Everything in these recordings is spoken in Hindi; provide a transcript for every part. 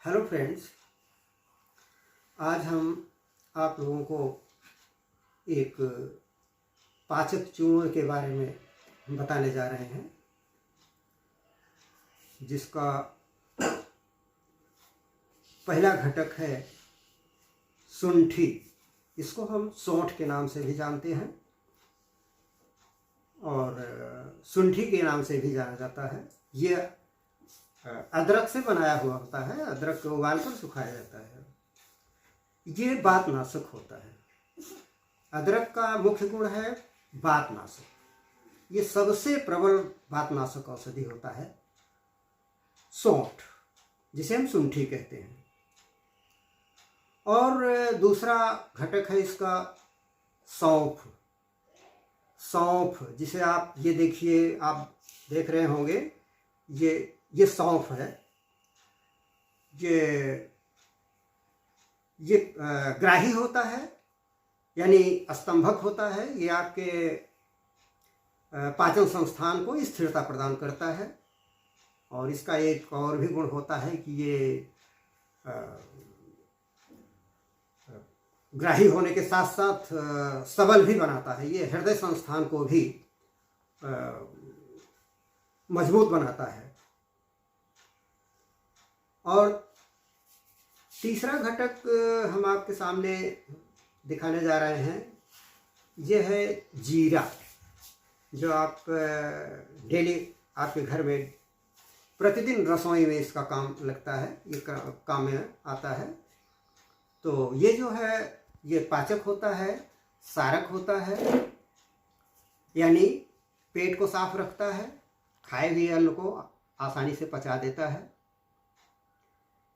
हेलो फ्रेंड्स, आज हम आप लोगों को एक पाचक चूर्ण के बारे में बताने जा रहे हैं, जिसका पहला घटक है शुंठी। इसको हम सौंठ के नाम से भी जानते हैं और शुंठी के नाम से भी जाना जाता है। ये अदरक से बनाया हुआ होता है। अदरक को उबाल कर सुखाया जाता है। ये वातनाशक होता है। अदरक का मुख्य गुण है वातनाशक। ये सबसे प्रबल वातनाशक औषधि होता है सौंठ, जिसे हम शुंठी कहते हैं। और दूसरा घटक है इसका सौंफ। सौंफ जिसे आप ये देखिए, आप देख रहे होंगे, ये सौंफ है। ये ग्राही होता है, यानी स्तंभक होता है। ये आपके पाचन संस्थान को स्थिरता प्रदान करता है। और इसका एक और भी गुण होता है कि ये ग्राही होने के साथ साथ सबल भी बनाता है। ये हृदय संस्थान को भी मजबूत बनाता है। और तीसरा घटक हम आपके सामने दिखाने जा रहे हैं, ये है जीरा, जो आप डेली आपके घर में प्रतिदिन रसोई में इसका काम लगता है, ये काम में आता है। तो ये जो है, ये पाचक होता है, सारक होता है, यानी पेट को साफ रखता है, खाए हुए अन्न को आसानी से पचा देता है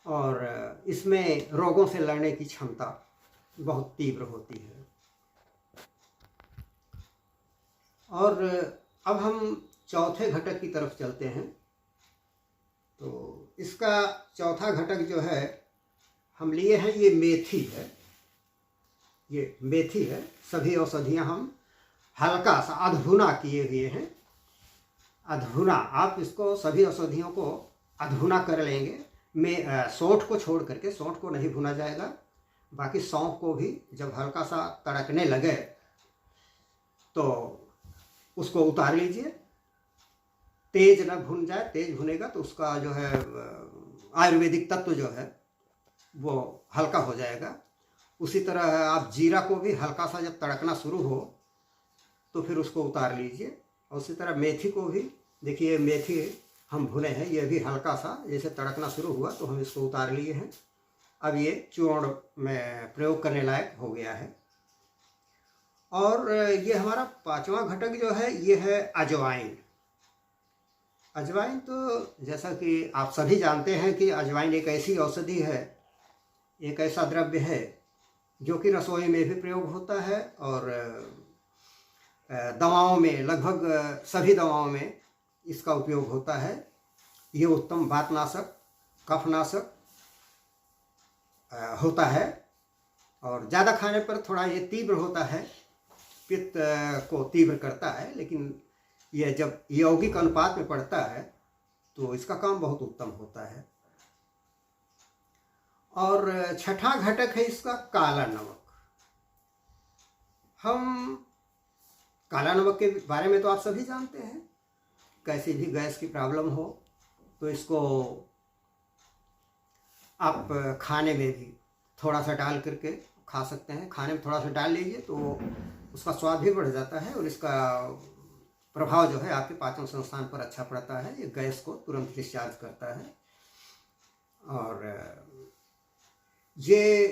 और इसमें रोगों से लड़ने की क्षमता बहुत तीव्र होती है। और अब हम चौथे घटक की तरफ चलते हैं। तो इसका चौथा घटक जो है हम लिए हैं, ये मेथी है। ये मेथी है। सभी औषधियाँ हम हल्का सा अधभुना किए हुए हैं। अधभुना, आप इसको सभी औषधियों को अधभुना कर लेंगे। में सौंठ को छोड़ करके, सौंठ को नहीं भुना जाएगा। बाकी सौंफ को भी जब हल्का सा तड़कने लगे तो उसको उतार लीजिए। तेज न भुन जाए, तेज भुनेगा तो उसका जो है आयुर्वेदिक तत्व जो है वो हल्का हो जाएगा। उसी तरह आप जीरा को भी हल्का सा जब तड़कना शुरू हो तो फिर उसको उतार लीजिए। और उसी तरह मेथी को भी देखिए, मेथी हम भुने हैं, ये भी हल्का सा जैसे तड़कना शुरू हुआ तो हम इसको उतार लिए हैं। अब ये चूर्ण में प्रयोग करने लायक हो गया है। और ये हमारा पांचवा घटक जो है, ये है अजवाइन। अजवाइन तो जैसा कि आप सभी जानते हैं कि अजवाइन एक ऐसी औषधि है, एक ऐसा द्रव्य है जो कि रसोई में भी प्रयोग होता है और दवाओं में, लगभग सभी दवाओं में इसका उपयोग होता है। ये उत्तम वातनाशक, कफनाशक होता है और ज़्यादा खाने पर थोड़ा ये तीव्र होता है, पित्त को तीव्र करता है। लेकिन यह जब यौगिक अनुपात में पड़ता है तो इसका काम बहुत उत्तम होता है। और छठा घटक है इसका काला नमक। हम काला नमक के बारे में तो आप सभी जानते हैं। कैसी भी गैस की प्रॉब्लम हो तो इसको आप खाने में भी थोड़ा सा डाल करके खा सकते हैं। खाने में थोड़ा सा डाल लीजिए तो उसका स्वाद भी बढ़ जाता है और इसका प्रभाव जो है आपके पाचन संस्थान पर अच्छा पड़ता है। ये गैस को तुरंत डिस्चार्ज करता है। और ये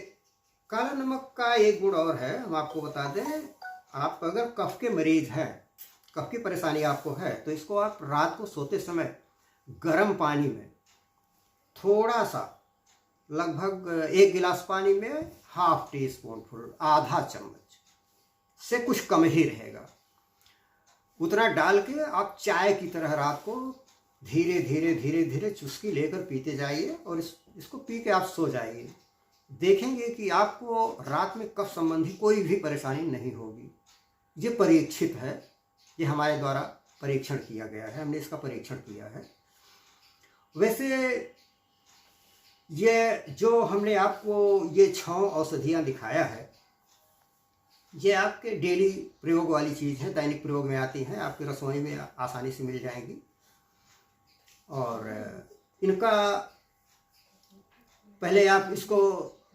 काला नमक का एक गुण और है, हम आपको बता दें। आप अगर कफ के मरीज हैं, कफ की परेशानी आपको है, तो इसको आप रात को सोते समय गर्म पानी में थोड़ा सा, लगभग 1 गिलास पानी में ½ टीस्पून, आधा चम्मच से कुछ कम ही रहेगा, उतना डाल के आप चाय की तरह रात को धीरे धीरे धीरे धीरे चुस्की लेकर पीते जाइए और इसको पी के आप सो जाइए। देखेंगे कि आपको रात में कफ संबंधी कोई भी परेशानी नहीं होगी। ये परीक्षित है, ये हमारे द्वारा परीक्षण किया गया है, हमने इसका परीक्षण किया है। वैसे ये जो हमने आपको ये 6 औषधियाँ दिखाया है, ये आपके डेली प्रयोग वाली चीज़ है, दैनिक प्रयोग में आती हैं, आपकी रसोई में आसानी से मिल जाएंगी। और इनका पहले आप इसको,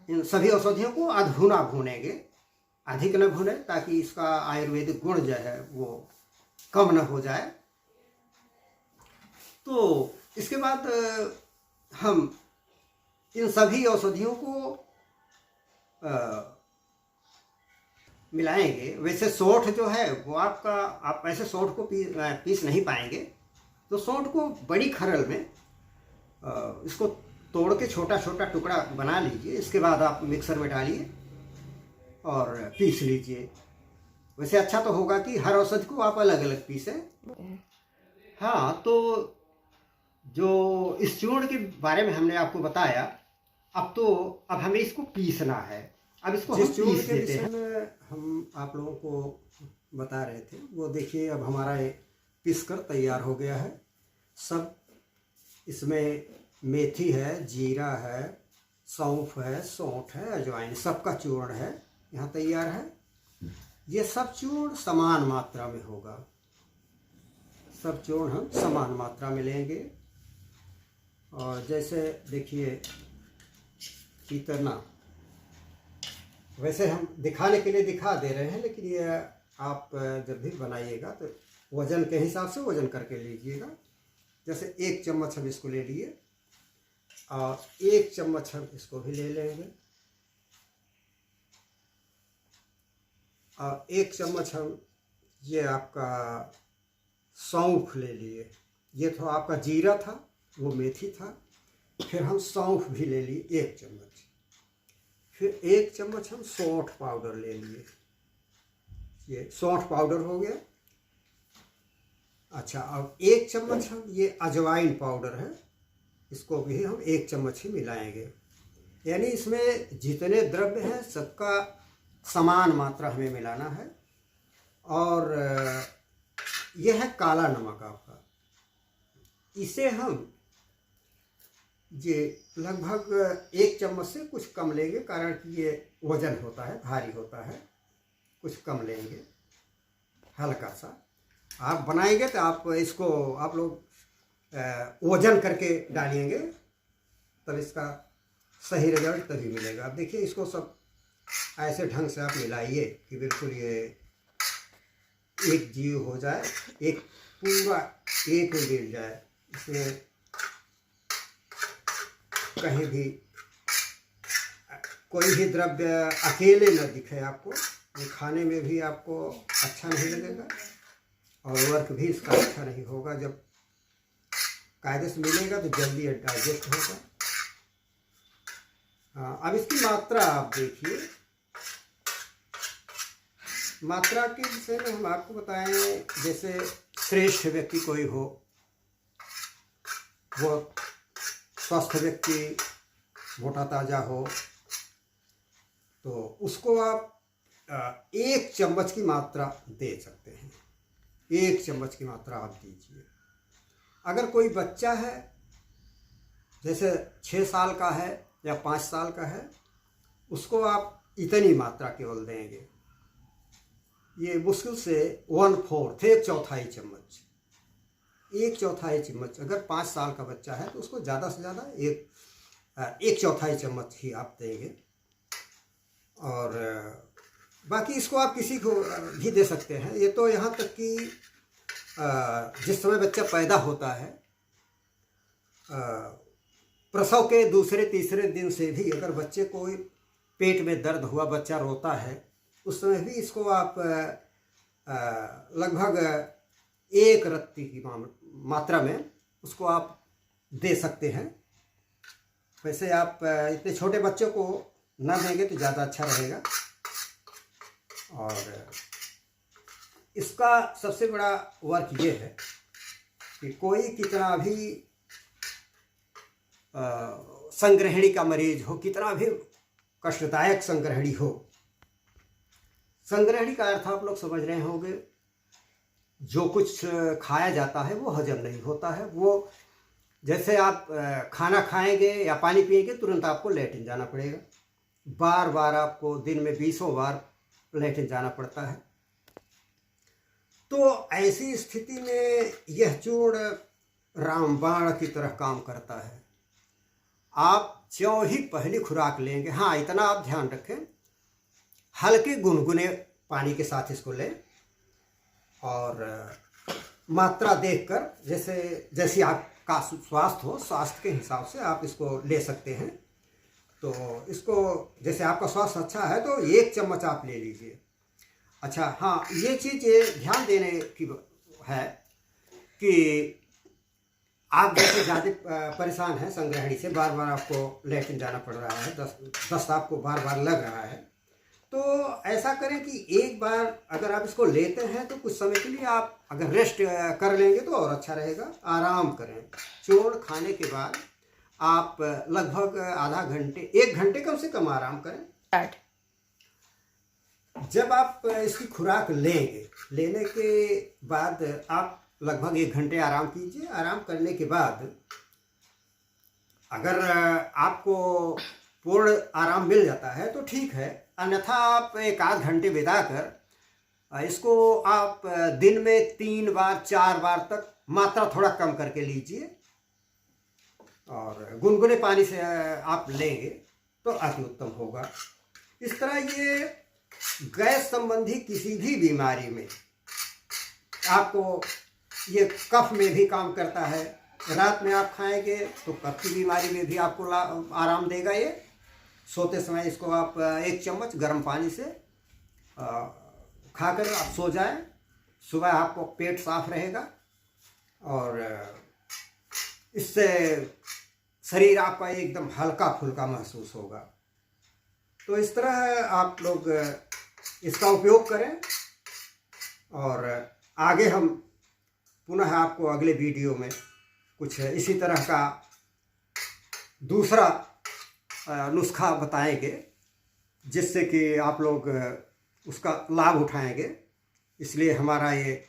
इन सभी औषधियों को अधभुना भूनेंगे, अधिक न भूने, ताकि इसका आयुर्वेदिक गुण जो है वो कम न हो जाए। तो इसके बाद हम इन सभी औषधियों को मिलाएंगे। वैसे सौंठ जो है वो आपका, आप ऐसे सौंठ को पीस नहीं पाएंगे, तो सौंठ को बड़ी खरल में इसको तोड़ के छोटा छोटा टुकड़ा बना लीजिए। इसके बाद आप मिक्सर में डालिए और पीस लीजिए। वैसे अच्छा तो होगा कि हर औषधि को आप अलग अलग पीसें। हाँ, तो जो इस चूर्ण के बारे में हमने आपको बताया, अब हमें इसको पीसना है। अब इसको हम पीस देते हैं। हम आप लोगों को बता रहे थे वो देखिए, अब हमारा ये पीस कर तैयार हो गया है। सब इसमें मेथी है, जीरा है, सौंफ है, सौंठ है, अजवाइन, सबका चूर्ण है, यहाँ तैयार है। ये सब चूर्ण समान मात्रा में होगा। सब चूर्ण हम समान मात्रा में लेंगे। और जैसे देखिए इतना, वैसे हम दिखाने के लिए दिखा दे रहे हैं, लेकिन ये आप जब भी बनाइएगा तो वज़न के हिसाब से वज़न करके लीजिएगा। जैसे 1 चम्मच हम इसको ले लिए और 1 चम्मच हम इसको भी ले लेंगे और 1 चम्मच हम ये आपका सौंफ ले लिए। ये तो आपका जीरा था, वो मेथी था। फिर हम सौंफ भी ले लिए 1 चम्मच। फिर 1 चम्मच हम सौंठ पाउडर ले लिए। ये सौंठ पाउडर हो गया। अच्छा, अब 1 चम्मच हम ये अजवाइन पाउडर है, इसको भी हम 1 चम्मच ही मिलाएंगे। यानी इसमें जितने द्रव्य हैं सबका समान मात्रा हमें मिलाना है। और यह है काला नमक आपका। इसे हम ये लगभग 1 चम्मच से कुछ कम लेंगे, कारण कि ये वजन होता है, भारी होता है। कुछ कम लेंगे, हल्का सा। आप बनाएंगे तो आप इसको आप लोग वजन करके डालेंगे, तब इसका सही रिजल्ट तभी मिलेगा। अब देखिए, इसको सब ऐसे ढंग से आप मिलाइए कि बिल्कुल ये एक जीव हो जाए, एक पूरा एक में मिल जाए। इसमें कहीं भी कोई भी द्रव्य अकेले न दिखे आपको। ये खाने में भी आपको अच्छा नहीं लगेगा और वर्क भी इसका अच्छा नहीं होगा। जब कायदे से मिलेगा तो जल्दी डाइजेस्ट होगा। हाँ, अब इसकी मात्रा आप देखिए। मात्रा के विषय में हम आपको बताएं, जैसे श्रेष्ठ व्यक्ति कोई हो, वो स्वस्थ व्यक्ति, मोटा ताज़ा हो, तो उसको आप 1 चम्मच की मात्रा दे सकते हैं। 1 चम्मच की मात्रा आप दीजिए। अगर कोई बच्चा है, जैसे 6 साल का है या 5 साल का है, उसको आप इतनी मात्रा केवल देंगे। ये मुश्किल से 1/4, 1/4 चम्मच, 1/4 चम्मच। अगर 5 साल का बच्चा है तो उसको ज़्यादा से ज़्यादा 1/4 चम्मच ही आप देंगे। और बाकी इसको आप किसी को भी दे सकते हैं। ये तो यहाँ तक कि जिस समय बच्चा पैदा होता है, प्रसव के दूसरे तीसरे दिन से भी अगर बच्चे को पेट में दर्द हुआ, बच्चा रोता है, उस समय भी इसको आप लगभग 1 रत्ती की मात्रा में उसको आप दे सकते हैं। वैसे आप इतने छोटे बच्चों को ना देंगे तो ज़्यादा अच्छा रहेगा। और इसका सबसे बड़ा वर्क ये है कि कोई कितना भी संग्रहणी का मरीज हो, कितना भी कष्टदायक संग्रहणी हो, संग्रहणी का अर्थ आप लोग समझ रहे होंगे, जो कुछ खाया जाता है वो हजम नहीं होता है, वो जैसे आप खाना खाएंगे या पानी पिएंगे तुरंत आपको लेटरिन जाना पड़ेगा, बार बार आपको दिन में 20 बार लेटरिन जाना पड़ता है। तो ऐसी स्थिति में यह चूर्ण रामबाण की तरह काम करता है। आप ज्यों ही पहली खुराक लेंगे, हाँ इतना आप ध्यान रखें, हल्के गुनगुने पानी के साथ इसको लें और मात्रा देखकर जैसी आपका स्वास्थ्य हो, स्वास्थ्य के हिसाब से आप इसको ले सकते हैं। तो इसको जैसे आपका स्वास्थ्य अच्छा है तो 1 चम्मच आप ले लीजिए। अच्छा हाँ, ये चीज़ ध्यान देने की है कि आप जैसे ज़्यादा परेशान हैं संग्रहणी से, बार बार आपको लेटरिन जाना पड़ रहा है, दस्त आपको बार बार लग रहा है, तो ऐसा करें कि एक बार अगर आप इसको लेते हैं तो कुछ समय के लिए आप अगर रेस्ट कर लेंगे तो और अच्छा रहेगा। आराम करें। चूर्ण खाने के बाद आप लगभग आधा घंटे 1 घंटे कम से कम आराम करें। जब आप इसकी खुराक लेंगे, लेने के बाद आप लगभग 1 घंटे आराम कीजिए। आराम करने के बाद अगर आपको पूर्ण आराम मिल जाता है तो ठीक है, अन्यथा आप 1 आध घंटे बिताकर इसको आप दिन में 3 बार 4 बार तक मात्रा थोड़ा कम करके लीजिए और गुनगुने पानी से आप लेंगे तो अति उत्तम होगा। इस तरह ये गैस संबंधी किसी भी बीमारी में आपको, ये कफ में भी काम करता है। रात में आप खाएंगे तो कफ की बीमारी में भी आपको आराम देगा। ये सोते समय इसको आप 1 चम्मच गर्म पानी से खाकर आप सो जाएं। सुबह आपको पेट साफ रहेगा और इससे शरीर आपका एकदम हल्का फुल्का महसूस होगा। तो इस तरह आप लोग इसका उपयोग करें और आगे हम पुनः आपको अगले वीडियो में कुछ इसी तरह का दूसरा नुस्खा बताएंगे जिससे कि आप लोग उसका लाभ उठाएंगे। इसलिए हमारा ये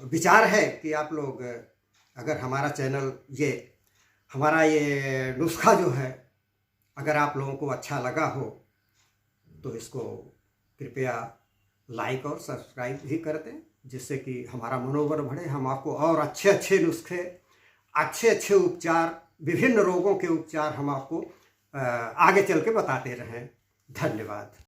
विचार है कि आप लोग अगर हमारा ये नुस्खा जो है अगर आप लोगों को अच्छा लगा हो तो इसको कृपया लाइक और सब्सक्राइब भी कर दें, जिससे कि हमारा मनोबल बढ़े। हम आपको और अच्छे अच्छे नुस्खे, अच्छे अच्छे उपचार, विभिन्न रोगों के उपचार हम आपको आगे चल के बताते रहें। धन्यवाद।